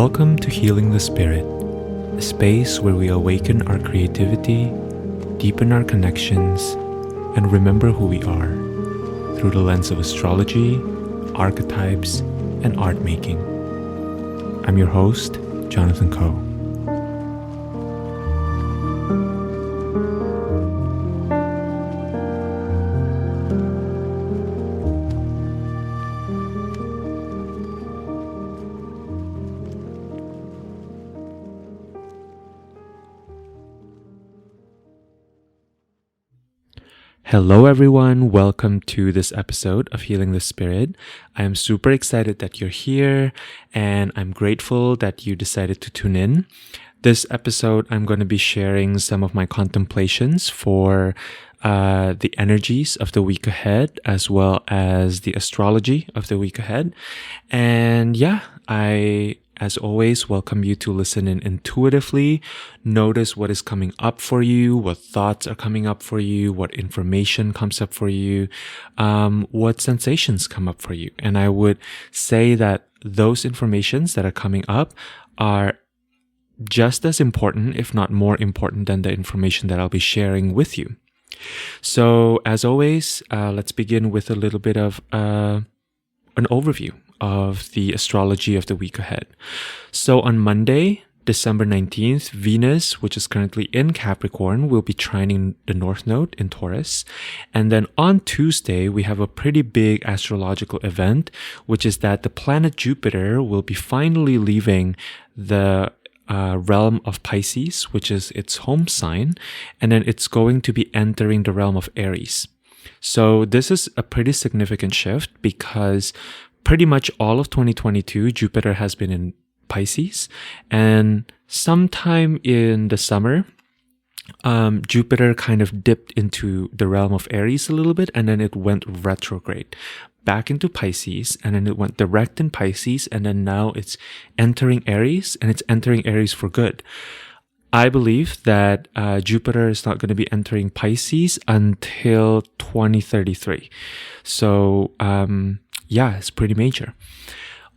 Welcome to Healing the Spirit, a space where we awaken our creativity, deepen our connections, and remember who we are through the lens of astrology, archetypes, and art making. I'm your host, Jonathan Coe. Hello everyone, welcome to this episode of Healing the Spirit. I am super excited that you're here and I'm grateful that you decided to tune in. This episode, I'm going to be sharing some of my contemplations for the energies of the week ahead, as well as the astrology of the week ahead. And I, as always, welcome you to listen in intuitively. Notice what is coming up for you, what thoughts are coming up for you, what information comes up for you, what sensations come up for you. And I would say that those informations that are coming up are just as important, if not more important, than the information that I'll be sharing with you. So, as always, let's begin with a little bit of an overview of the astrology of the week ahead. So on Monday, December 19th, Venus, which is currently in Capricorn, will be trining the North Node in Taurus. And then on Tuesday, we have a pretty big astrological event, which is that the planet Jupiter will be finally leaving the realm of Pisces, which is its home sign, and then it's going to be entering the realm of Aries. So this is a pretty significant shift because pretty much all of 2022, Jupiter has been in Pisces, and sometime in the summer, Jupiter kind of dipped into the realm of Aries a little bit, and then it went retrograde back into Pisces, and then it went direct in Pisces, and then now it's entering Aries, and it's entering Aries for good. I believe that Jupiter is not going to be entering Pisces until 2033. So, it's pretty major.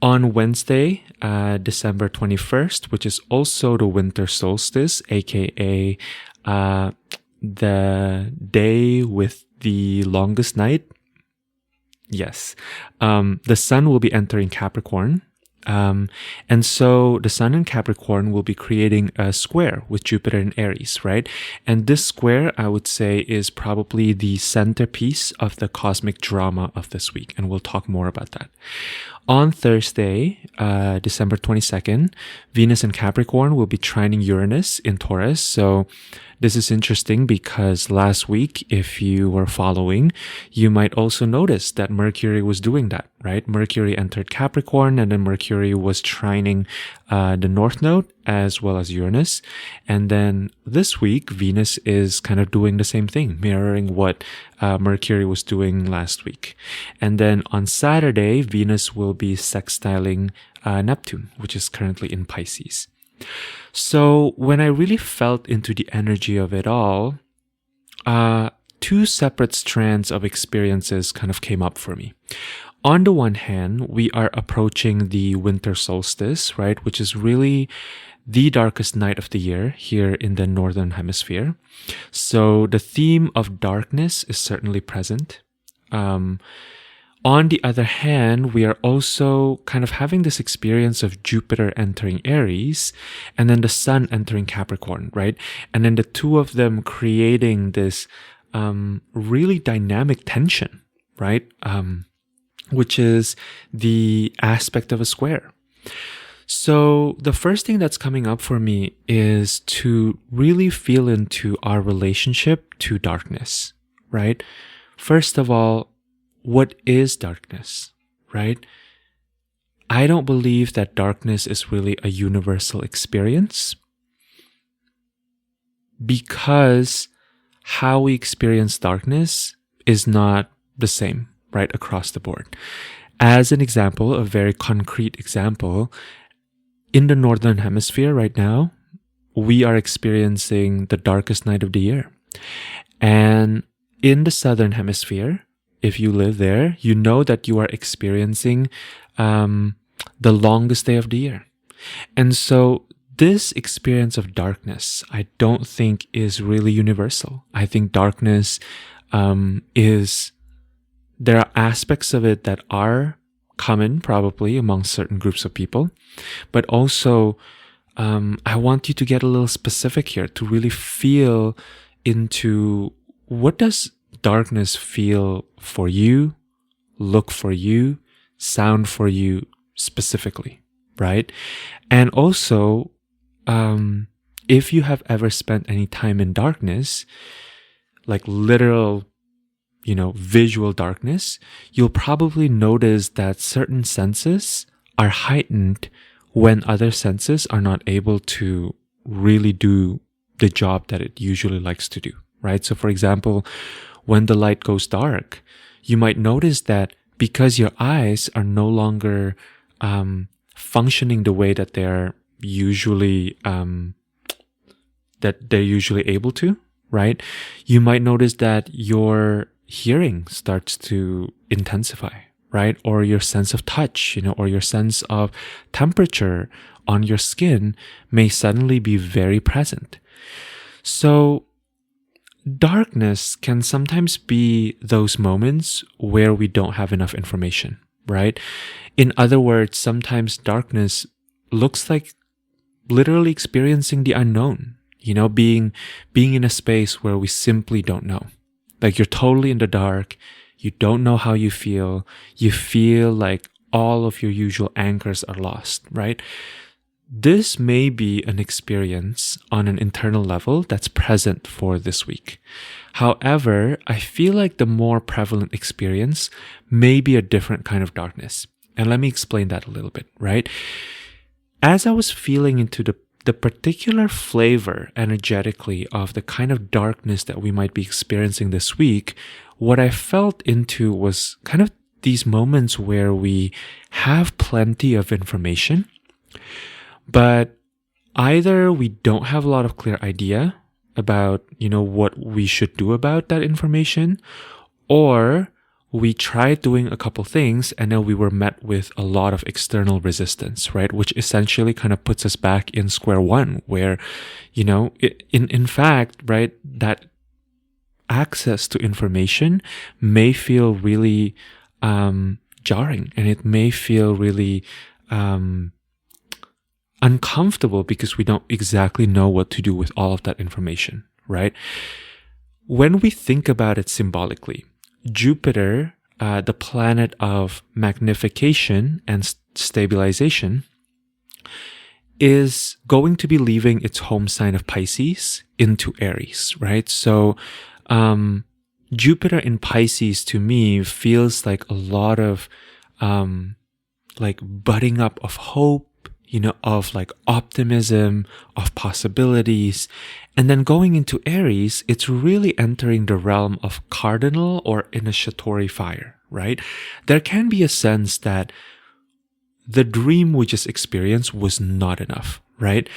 On Wednesday, December 21st, which is also the Winter Solstice, aka the day with the longest night. Yes. The sun will be entering Capricorn. And so the sun in Capricorn will be creating a square with Jupiter in Aries, right? And this square, I would say, is probably the centerpiece of the cosmic drama of this week. And we'll talk more about that. On Thursday, December 22nd, Venus in Capricorn will be trining Uranus in Taurus. So this is interesting because last week, if you were following, you might also notice that Mercury was doing that, right? Mercury entered Capricorn, and then Mercury was trining the North Node as well as Uranus. And then this week, Venus is kind of doing the same thing, mirroring what Mercury was doing last week. And then on Saturday, Venus will be sextiling Neptune, which is currently in Pisces. So when I really felt into the energy of it all, two separate strands of experiences kind of came up for me. On the one hand, we are approaching the Winter Solstice, right? Which is really the darkest night of the year here in the Northern Hemisphere. So the theme of darkness is certainly present. On the other hand, we are also kind of having this experience of Jupiter entering Aries and then the sun entering Capricorn, right? And then the two of them creating this really dynamic tension, right? Which is the aspect of a square. So the first thing that's coming up for me is to really feel into our relationship to darkness, right? First of all, what is darkness, right? I don't believe that darkness is really a universal experience because how we experience darkness is not the same, right, across the board. As an example, a very concrete example, in the Northern Hemisphere right now, we are experiencing the darkest night of the year. And in the Southern Hemisphere, if you live there, you know that you are experiencing the longest day of the year. And so this experience of darkness, I don't think is really universal. I think darkness there are aspects of it that are common probably among certain groups of people, but also I want you to get a little specific here to really feel into what does darkness feel for you, look for you, sound for you specifically, right? And also, if you have ever spent any time in darkness, like literal, visual darkness, you'll probably notice that certain senses are heightened when other senses are not able to really do the job that it usually likes to do, right? So for example, when the light goes dark, you might notice that because your eyes are no longer functioning the way that they're usually able to, right? You might notice that your hearing starts to intensify, right? Or your sense of touch, or your sense of temperature on your skin may suddenly be very present. So darkness can sometimes be those moments where we don't have enough information, right? In other words, sometimes darkness looks like literally experiencing the unknown, being in a space where we simply don't know. Like you're totally in the dark, you don't know how you feel like all of your usual anchors are lost, right? This may be an experience on an internal level that's present for this week. However, I feel like the more prevalent experience may be a different kind of darkness. And let me explain that a little bit, right? As I was feeling into the particular flavor energetically of the kind of darkness that we might be experiencing this week, what I felt into was kind of these moments where we have plenty of information, but either we don't have a lot of clear idea about, what we should do about that information, or we tried doing a couple things and then we were met with a lot of external resistance, right? Which essentially kind of puts us back in square one where, in fact, right, that access to information may feel really jarring, and it may feel really uncomfortable because we don't exactly know what to do with all of that information, right? When we think about it symbolically, Jupiter, the planet of magnification and stabilization, is going to be leaving its home sign of Pisces into Aries, right? So, Jupiter in Pisces to me feels like a lot of, like budding up of hope, of like optimism, of possibilities. And then going into Aries, it's really entering the realm of cardinal or initiatory fire, right? There can be a sense that the dream we just experienced was not enough, right?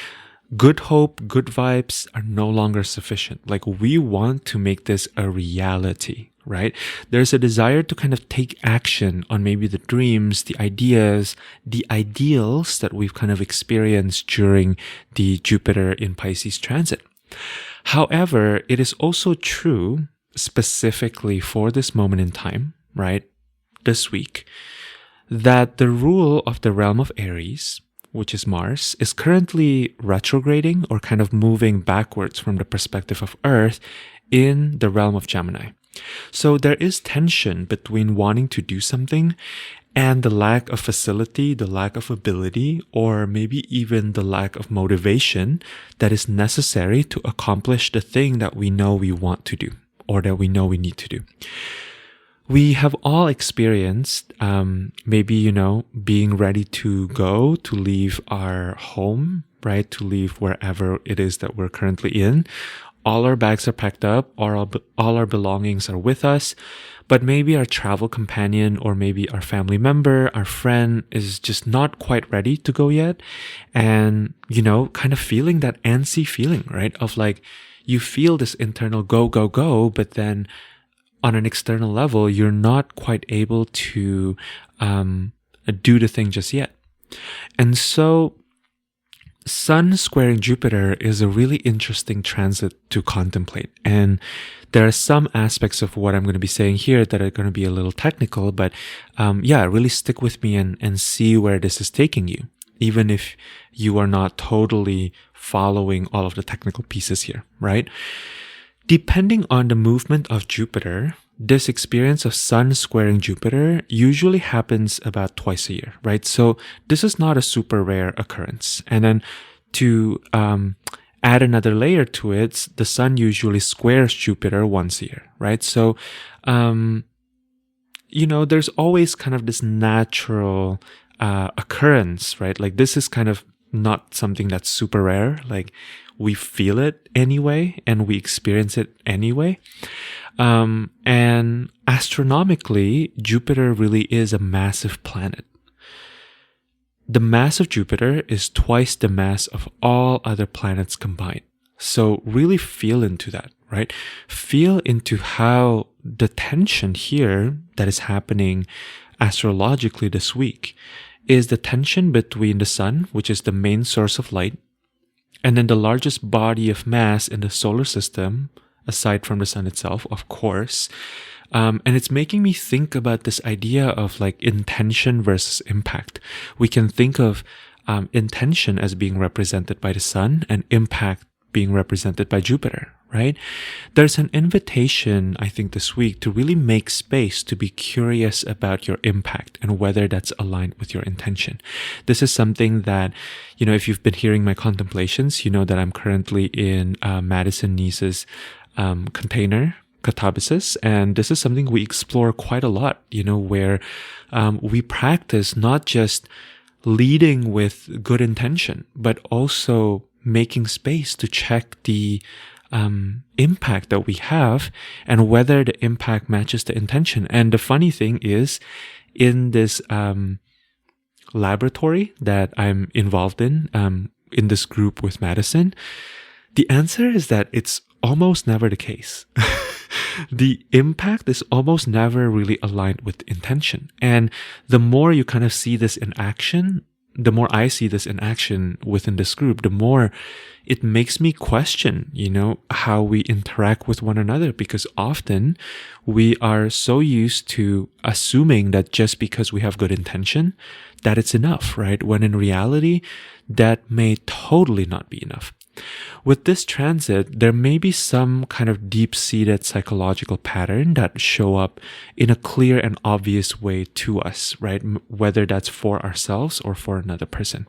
Good hope, good vibes are no longer sufficient. Like we want to make this a reality, right? There's a desire to kind of take action on maybe the dreams, the ideas, the ideals that we've kind of experienced during the Jupiter in Pisces transit. However, it is also true specifically for this moment in time, right? This week, that the rule of the realm of Aries, which is Mars, is currently retrograding or kind of moving backwards from the perspective of Earth in the realm of Gemini. So there is tension between wanting to do something and the lack of facility, the lack of ability, or maybe even the lack of motivation that is necessary to accomplish the thing that we know we want to do or that we know we need to do. We have all experienced, maybe, being ready to go, to leave our home, right? To leave wherever it is that we're currently in. All our bags are packed up, all our belongings are with us, but maybe our travel companion or maybe our family member, our friend is just not quite ready to go yet. And, kind of feeling that antsy feeling, right? Of like, you feel this internal go, go, go, but then on an external level, you're not quite able to do the thing just yet. And so Sun squaring Jupiter is a really interesting transit to contemplate. And there are some aspects of what I'm going to be saying here that are going to be a little technical, but really stick with me and see where this is taking you, even if you are not totally following all of the technical pieces here, right? Depending on the movement of Jupiter, this experience of Sun squaring Jupiter usually happens about twice a year, right? So this is not a super rare occurrence. And then to add another layer to it, the Sun usually squares Jupiter once a year, right? So, there's always kind of this natural occurrence, right? Like this is kind of not something that's super rare. Like we feel it anyway and we experience it anyway. And astronomically, Jupiter really is a massive planet. The mass of Jupiter is twice the mass of all other planets combined. So really feel into that, right? Feel into how the tension here that is happening astrologically this week is the tension between the sun, which is the main source of light, and then the largest body of mass in the solar system, aside from the sun itself, of course. And it's making me think about this idea of like intention versus impact. We can think of intention as being represented by the sun and impact being represented by Jupiter, right? There's an invitation, I think, this week to really make space to be curious about your impact and whether that's aligned with your intention. This is something that, if you've been hearing my contemplations, you know that I'm currently in Madison Niece's container catabasis, and this is something we explore quite a lot, where we practice not just leading with good intention, but also making space to check the impact that we have and whether the impact matches the intention. And the funny thing is, in this laboratory that I'm involved in this group with Madison, the answer is that it's almost never the case. The impact is almost never really aligned with intention. And the more you kind of see this in action, the more I see this in action within this group, the more it makes me question, how we interact with one another, because often we are so used to assuming that just because we have good intention, that it's enough, right? When in reality, that may totally not be enough. With this transit, there may be some kind of deep-seated psychological pattern that show up in a clear and obvious way to us, right? Whether that's for ourselves or for another person.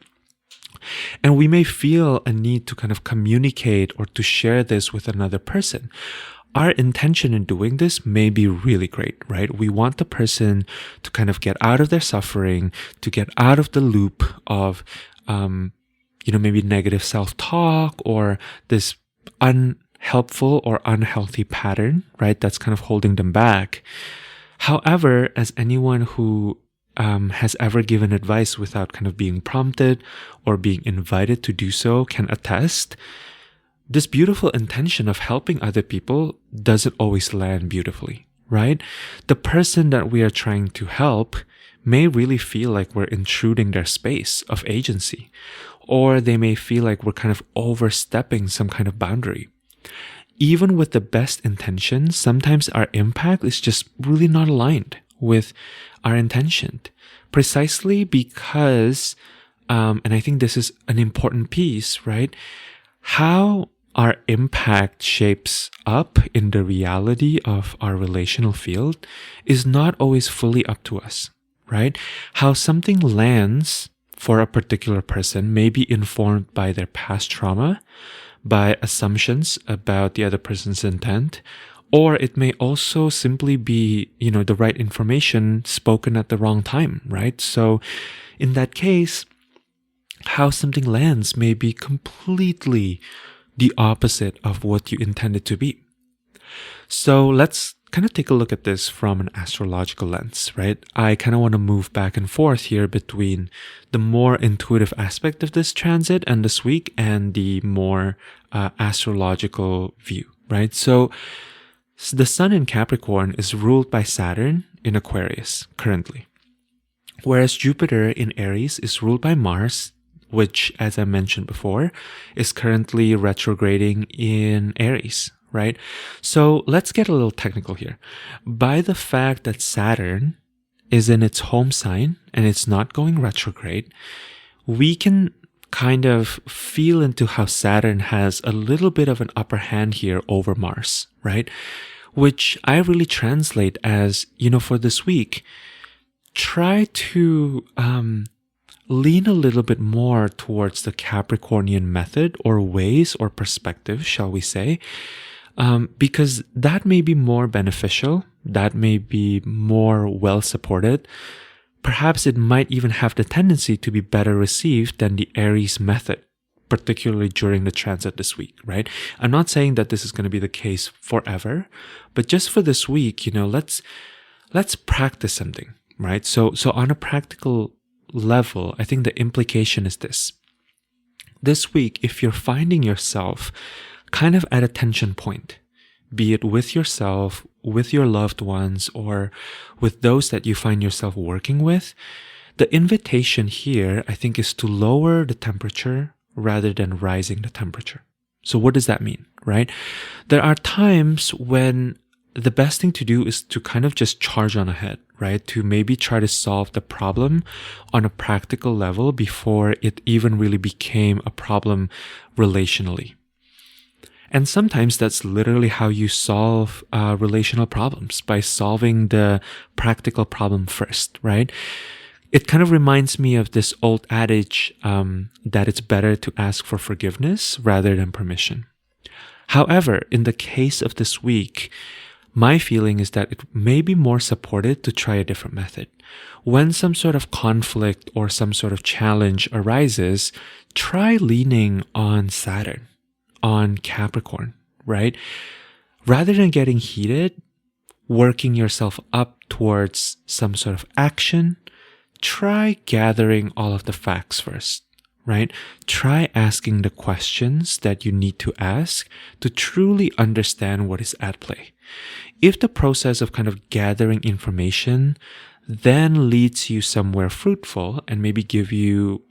And we may feel a need to kind of communicate or to share this with another person. Our intention in doing this may be really great, right? We want the person to kind of get out of their suffering, to get out of the loop of, maybe negative self-talk or this unhelpful or unhealthy pattern, right? That's kind of holding them back. However, as anyone who has ever given advice without kind of being prompted or being invited to do so can attest, this beautiful intention of helping other people doesn't always land beautifully, right? The person that we are trying to help may really feel like we're intruding their space of agency, or they may feel like we're kind of overstepping some kind of boundary. Even with the best intentions, sometimes our impact is just really not aligned with our intention, precisely because, and I think this is an important piece, right? How our impact shapes up in the reality of our relational field is not always fully up to us, right? How something lands for a particular person may be informed by their past trauma, by assumptions about the other person's intent, or it may also simply be, the right information spoken at the wrong time, right? So in that case, how something lands may be completely the opposite of what you intended to be. So let's kind of take a look at this from an astrological lens, right? I kind of want to move back and forth here between the more intuitive aspect of this transit and this week and the more astrological view, right? So the sun in Capricorn is ruled by Saturn in Aquarius currently, whereas Jupiter in Aries is ruled by Mars which, as I mentioned before, is currently retrograding in Aries, right? So let's get a little technical here. By the fact that Saturn is in its home sign and it's not going retrograde, we can kind of feel into how Saturn has a little bit of an upper hand here over Mars, right? Which I really translate as, for this week, try to lean a little bit more towards the Capricornian method or ways or perspective, shall we say, because that may be more beneficial, that may be more well supported. Perhaps it might even have the tendency to be better received than the Aries method, particularly during the transit this week, right? I'm not saying that this is going to be the case forever, but just for this week, let's practice something, right? So on a practical level, I think the implication is this. This week, if you're finding yourself kind of at a tension point, be it with yourself, with your loved ones, or with those that you find yourself working with, the invitation here, I think, is to lower the temperature rather than rising the temperature. So what does that mean, right? There are times when the best thing to do is to kind of just charge on ahead, right? To maybe try to solve the problem on a practical level before it even really became a problem relationally. And sometimes that's literally how you solve relational problems, by solving the practical problem first, right? It kind of reminds me of this old adage that it's better to ask for forgiveness rather than permission. However, in the case of this week, my feeling is that it may be more supported to try a different method. When some sort of conflict or some sort of challenge arises, try leaning on Saturn, on Capricorn, right? Rather than getting heated, working yourself up towards some sort of action, try gathering all of the facts first, right? Try asking the questions that you need to ask to truly understand what is at play. If the process of kind of gathering information then leads you somewhere fruitful and maybe give you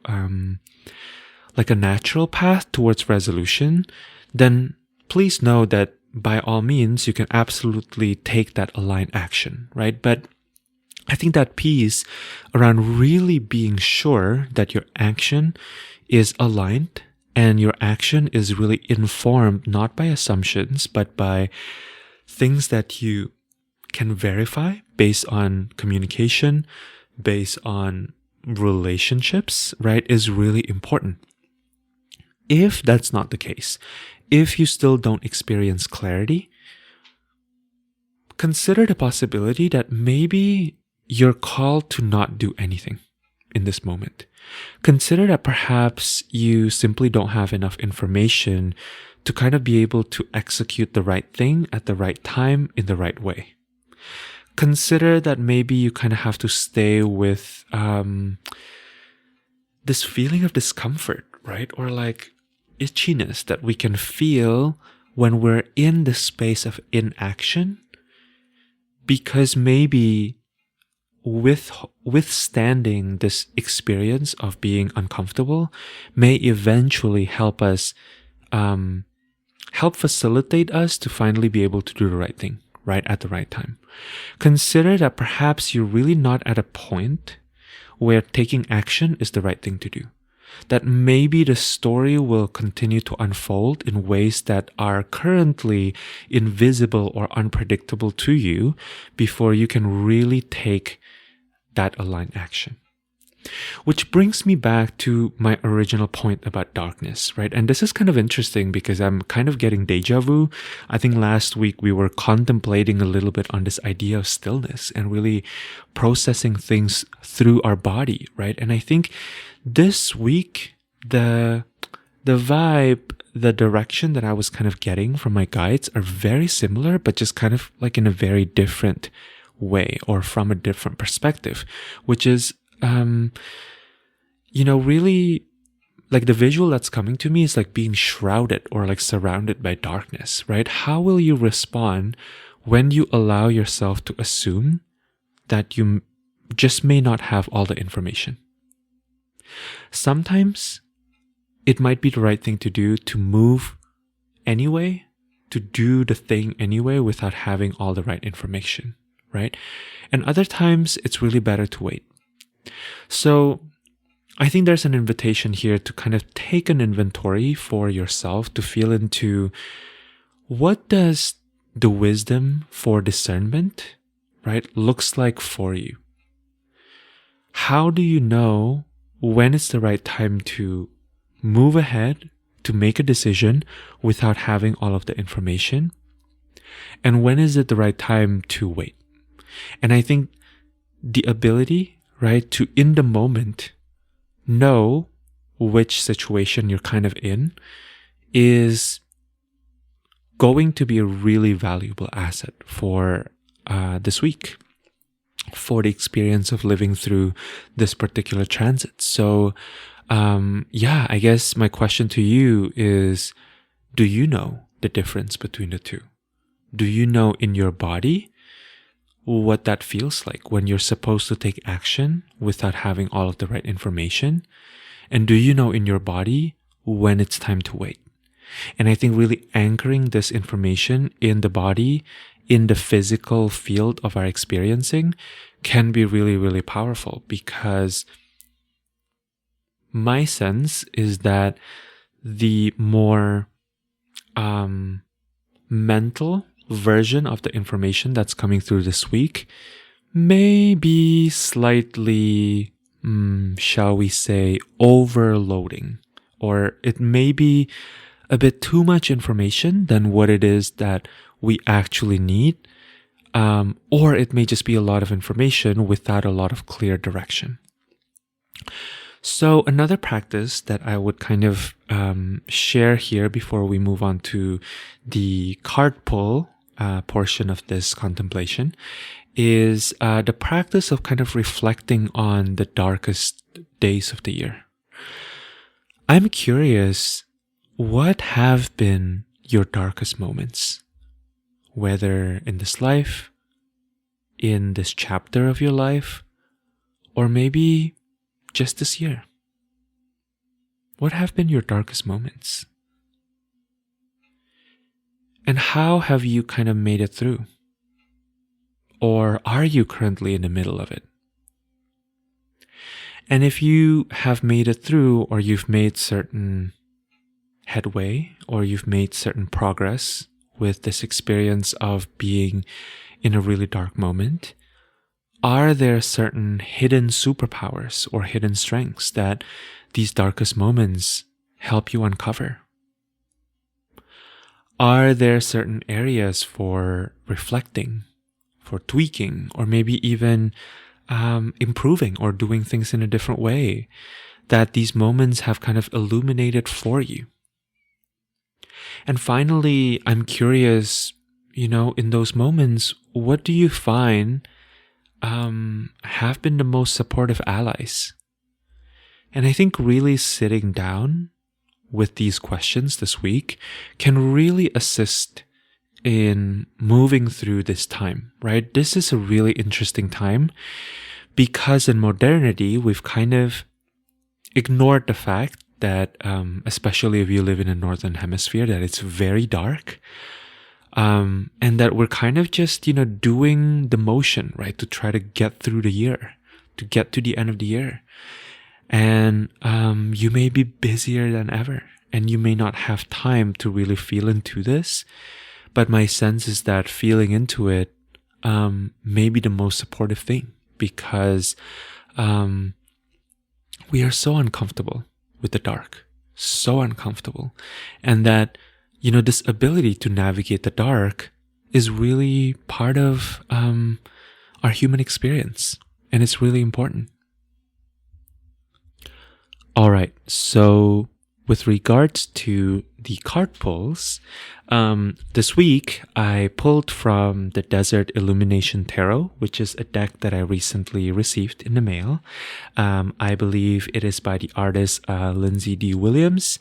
like a natural path towards resolution, then please know that by all means, you can absolutely take that aligned action, right? But I think that piece around really being sure that your action is aligned and your action is really informed not by assumptions, but by things that you can verify based on communication, based on relationships, right, is really important. If that's not the case, if you still don't experience clarity, consider the possibility that maybe you're called to not do anything in this moment. Consider that perhaps you simply don't have enough information to kind of be able to execute the right thing at the right time in the right way. Consider that maybe you kind of have to stay with this feeling of discomfort, right? Or like itchiness that we can feel when we're in the space of inaction, because maybe withstanding this experience of being uncomfortable may eventually help us, help facilitate us to finally be able to do the right thing, right at the right time. Consider that perhaps you're really not at a point where taking action is the right thing to do. That maybe the story will continue to unfold in ways that are currently invisible or unpredictable to you before you can really take that aligned action. Which brings me back to my original point about darkness, right? And this is kind of interesting because I'm kind of getting deja vu. I think last week we were contemplating a little bit on this idea of stillness and really processing things through our body, right? And I think this week, the vibe, the direction that I was kind of getting from my guides are very similar, but just kind of like in a very different way or from a different perspective, which is really like the visual that's coming to me is like being shrouded or like surrounded by darkness, right? How will you respond when you allow yourself to assume that you just may not have all the information? Sometimes it might be the right thing to do to move anyway, to do the thing anyway without having all the right information, right? And other times it's really better to wait. So I think there's an invitation here to kind of take an inventory for yourself to feel into what does the wisdom for discernment, right, looks like for you. How do you know when it's the right time to move ahead, to make a decision without having all of the information? And when is it the right time to wait? And I think the ability, right, to in the moment know which situation you're kind of in is going to be a really valuable asset for this week, for the experience of living through this particular transit. So I guess my question to you is, do you know the difference between the two? Do you know in your body what that feels like when you're supposed to take action without having all of the right information? And do you know in your body when it's time to wait? And I think really anchoring this information in the body, in the physical field of our experiencing, can be really, really powerful, because my sense is that the more mental version of the information that's coming through this week may be slightly, shall we say, overloading, or it may be a bit too much information than what it is that we actually need, or it may just be a lot of information without a lot of clear direction. So another practice that I would kind of share here before we move on to the card pull portion of this contemplation is the practice of kind of reflecting on the darkest days of the year. I'm curious, what have been your darkest moments? Whether in this life, in this chapter of your life, or maybe just this year. What have been your darkest moments? And how have you kind of made it through? Or are you currently in the middle of it? And if you have made it through, or you've made certain headway, or you've made certain progress with this experience of being in a really dark moment, are there certain hidden superpowers or hidden strengths that these darkest moments help you uncover? Are there certain areas for reflecting, for tweaking, or maybe even improving or doing things in a different way that these moments have kind of illuminated for you? And finally, I'm curious, in those moments, what do you find have been the most supportive allies? And I think really sitting down with these questions this week can really assist in moving through this time, right? This is a really interesting time because in modernity, we've kind of ignored the fact that, especially if you live in a northern hemisphere, that it's very dark. And that we're kind of just, doing the motion, right? To try to get through the year, to get to the end of the year. And you may be busier than ever, and you may not have time to really feel into this. But my sense is that feeling into it may be the most supportive thing, because we are so uncomfortable with the dark, so uncomfortable. And that, this ability to navigate the dark is really part of our human experience, and it's really important. All right, so with regards to the card pulls, this week I pulled from the Desert Illumination Tarot, which is a deck that I recently received in the mail. I believe it is by the artist Lindsay D. Williams.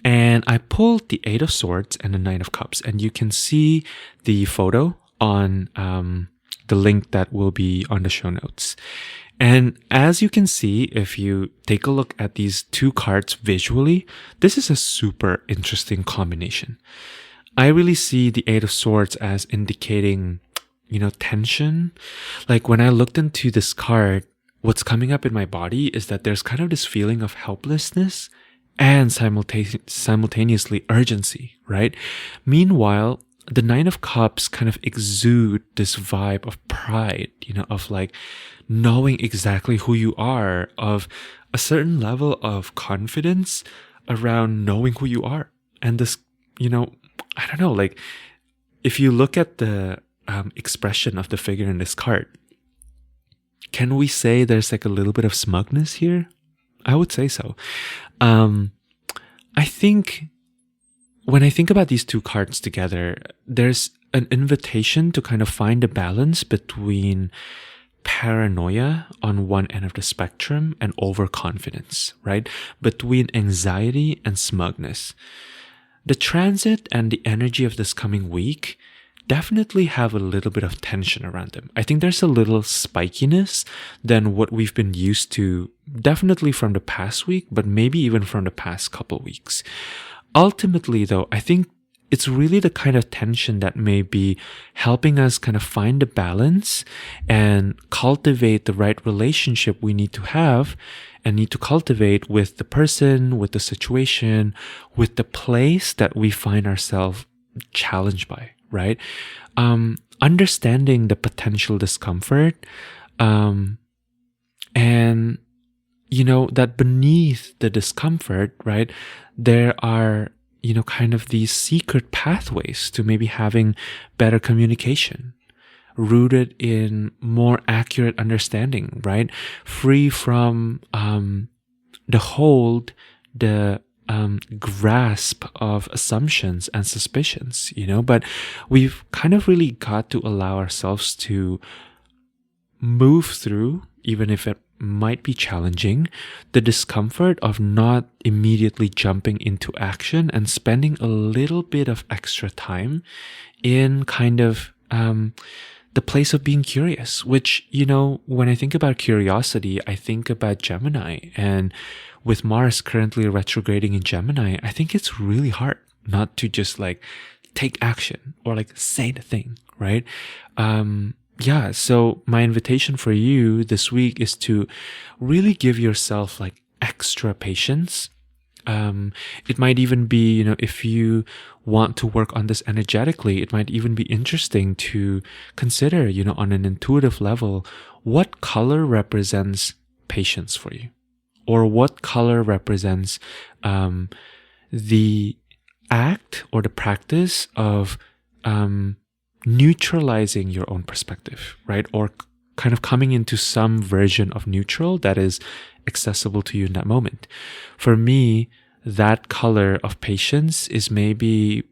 And I pulled the Eight of Swords and the Nine of Cups, and you can see the photo on the link that will be on the show notes. And as you can see, if you take a look at these two cards visually, this is a super interesting combination. I really see the Eight of Swords as indicating, tension. Like when I looked into this card, what's coming up in my body is that there's kind of this feeling of helplessness and simultaneously urgency, right? Meanwhile, the Nine of Cups kind of exude this vibe of pride, of like knowing exactly who you are, of a certain level of confidence around knowing who you are. And this, I don't know, like if you look at the expression of the figure in this card, can we say there's like a little bit of smugness here? I would say so. I think when I think about these two cards together, there's an invitation to kind of find a balance between paranoia on one end of the spectrum and overconfidence, right? Between anxiety and smugness. The transit and the energy of this coming week definitely have a little bit of tension around them. I think there's a little spikiness than what we've been used to, definitely from the past week, but maybe even from the past couple weeks. Ultimately, though, I think it's really the kind of tension that may be helping us kind of find a balance and cultivate the right relationship we need to have and need to cultivate with the person, with the situation, with the place that we find ourselves challenged by, right? Understanding the potential discomfort, and that beneath the discomfort, right, there are kind of these secret pathways to maybe having better communication, rooted in more accurate understanding, right? Free from the hold, the grasp of assumptions and suspicions, but we've kind of really got to allow ourselves to move through, even if it might be challenging, the discomfort of not immediately jumping into action and spending a little bit of extra time in kind of the place of being curious, which, when I think about curiosity, I think about Gemini. And with Mars currently retrograding in Gemini, I think it's really hard not to just like take action or like say the thing, right? So my invitation for you this week is to really give yourself like extra patience. It might even be, if you want to work on this energetically, it might even be interesting to consider, on an intuitive level, what color represents patience for you, or what color represents the act or the practice of neutralizing your own perspective, right? Or kind of coming into some version of neutral that is accessible to you in that moment. For me, that color of patience is maybe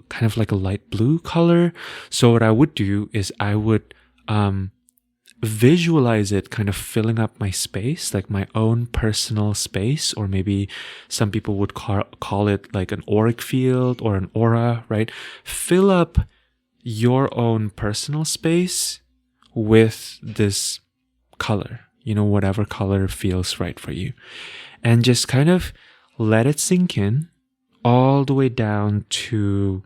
kind of like a light blue color. So what I would do is I would visualize it kind of filling up my space, like my own personal space, or maybe some people would call it like an auric field or an aura, right? Fill up your own personal space with this color, whatever color feels right for you. And just kind of let it sink in all the way down to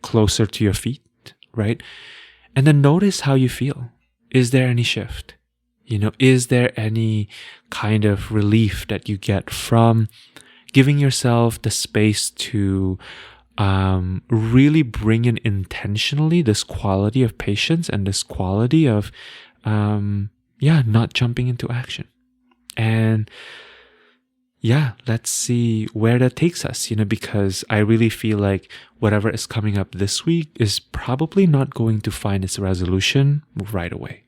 closer to your feet, right? And then notice how you feel. Is there any shift? Is there any kind of relief that you get from giving yourself the space to really bring in intentionally this quality of patience and this quality of not jumping into action? And let's see where that takes us, because I really feel like whatever is coming up this week is probably not going to find its resolution right away.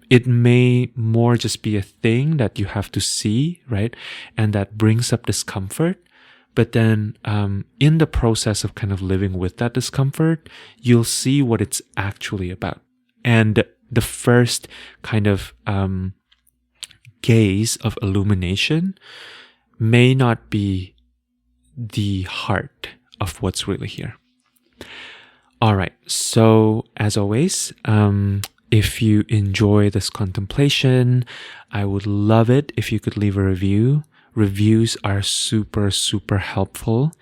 It may more just be a thing that you have to see, right? And that brings up discomfort. But then in the process of kind of living with that discomfort, you'll see what it's actually about. And the first kind of gaze of illumination may not be the heart of what's really here. All right. So as always, if you enjoy this contemplation, I would love it if you could leave a review. Reviews are super, super helpful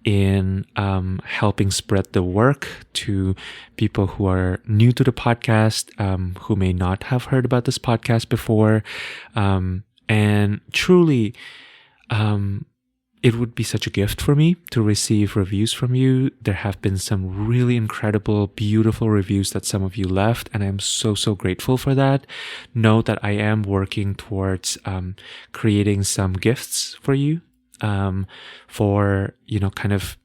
in helping spread the work to people who are new to the podcast, who may not have heard about this podcast before. And truly, it would be such a gift for me to receive reviews from you. There have been some really incredible, beautiful reviews that some of you left, and I'm so, so grateful for that. Know that I am working towards creating some gifts for you, for, kind of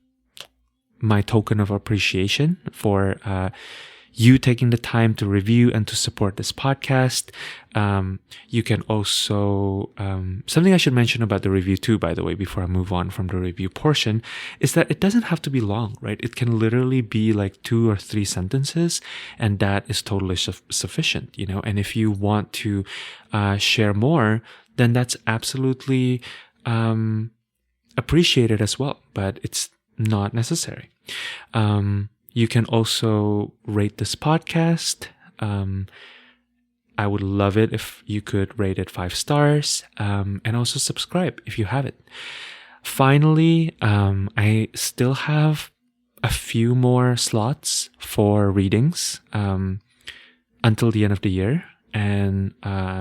my token of appreciation for you taking the time to review and to support this podcast. You can also, something I should mention about the review too, by the way, before I move on from the review portion, is that it doesn't have to be long, right? It can literally be like 2 or 3 sentences, and that is totally sufficient, and if you want to share more, then that's absolutely appreciated as well, but it's not necessary. You can also rate this podcast. I would love it if you could rate it 5 stars, and also subscribe if you haven't. Finally, I still have a few more slots for readings until the end of the year and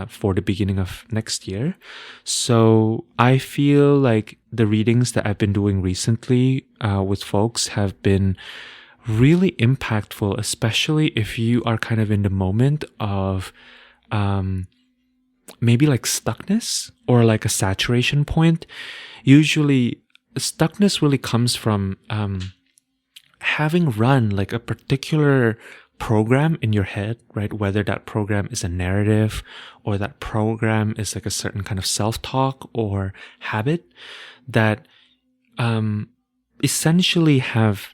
for the beginning of next year. So I feel like the readings that I've been doing recently with folks have been really impactful, especially if you are kind of in the moment of maybe like stuckness or like a saturation point. Usually stuckness really comes from having run like a particular program in your head, right? Whether that program is a narrative or that program is like a certain kind of self-talk or habit that essentially have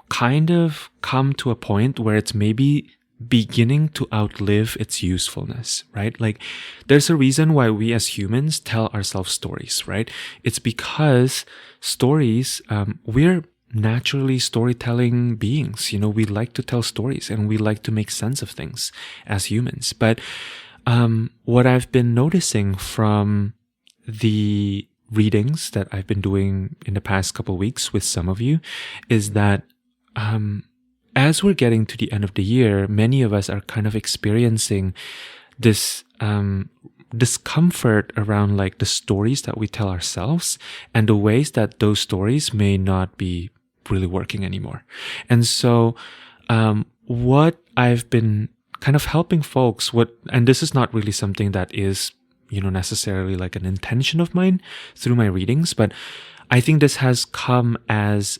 kind of come to a point where it's maybe beginning to outlive its usefulness, right? Like there's a reason why we as humans tell ourselves stories, right? It's because stories, we're naturally storytelling beings. We like to tell stories and we like to make sense of things as humans. But what I've been noticing from the readings that I've been doing in the past couple of weeks with some of you is that as we're getting to the end of the year, many of us are kind of experiencing this discomfort around like the stories that we tell ourselves and the ways that those stories may not be really working anymore. And so what I've been kind of helping folks, and this is not really something that is necessarily like an intention of mine through my readings, but I think this has come as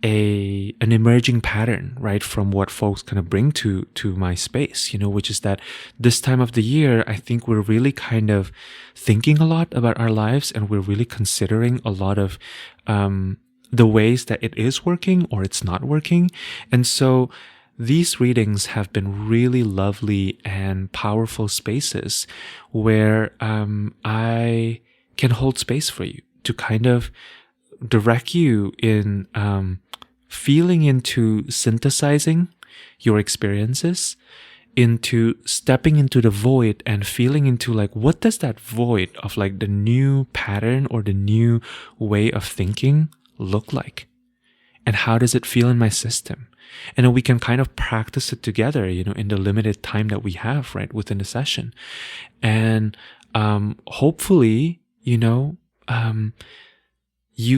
an emerging pattern, right, from what folks kind of bring to my space, which is that this time of the year, I think we're really kind of thinking a lot about our lives, and we're really considering a lot of the ways that it is working or it's not working. And so these readings have been really lovely and powerful spaces where I can hold space for you to kind of direct you in feeling into synthesizing your experiences, into stepping into the void and feeling into like, what does that void of like the new pattern or the new way of thinking look like? And how does it feel in my system? And then we can kind of practice it together, in the limited time that we have, right, within the session. And hopefully, you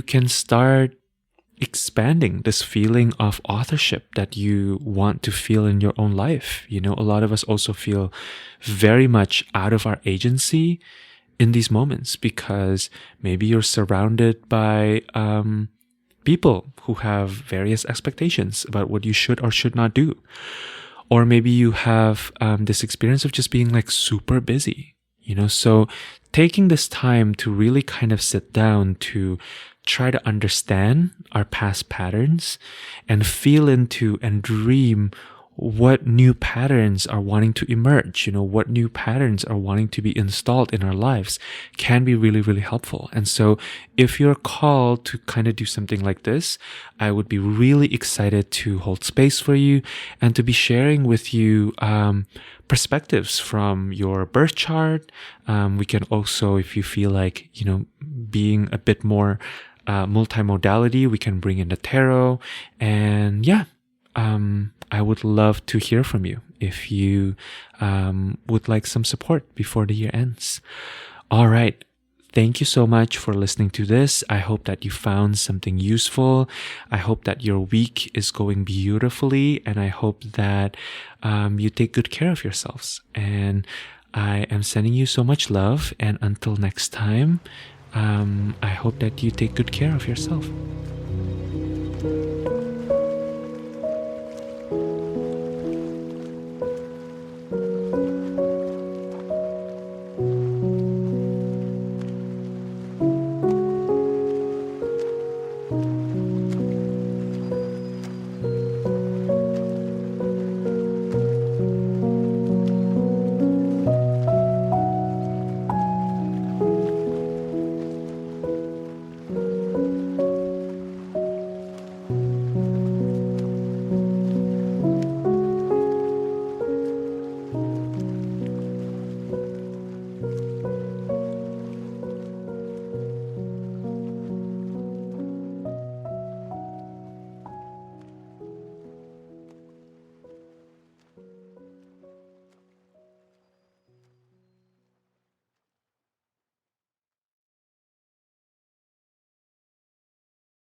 can start expanding this feeling of authorship that you want to feel in your own life. A lot of us also feel very much out of our agency in these moments because maybe you're surrounded by people who have various expectations about what you should or should not do. Or maybe you have this experience of just being like super busy, so taking this time to really kind of sit down to try to understand our past patterns and feel into and dream what new patterns are wanting to emerge, what new patterns are wanting to be installed in our lives can be really, really helpful. And so if you're called to kind of do something like this, I would be really excited to hold space for you and to be sharing with you perspectives from your birth chart. We can also, if you feel like, being a bit more multimodality, we can bring in the tarot. And yeah, I would love to hear from you if you would like some support before the year ends. All right. Thank you so much for listening to this. I hope that you found something useful. I hope that your week is going beautifully, and I hope that you take good care of yourselves. And I am sending you so much love. And until next time, I hope that you take good care of yourself.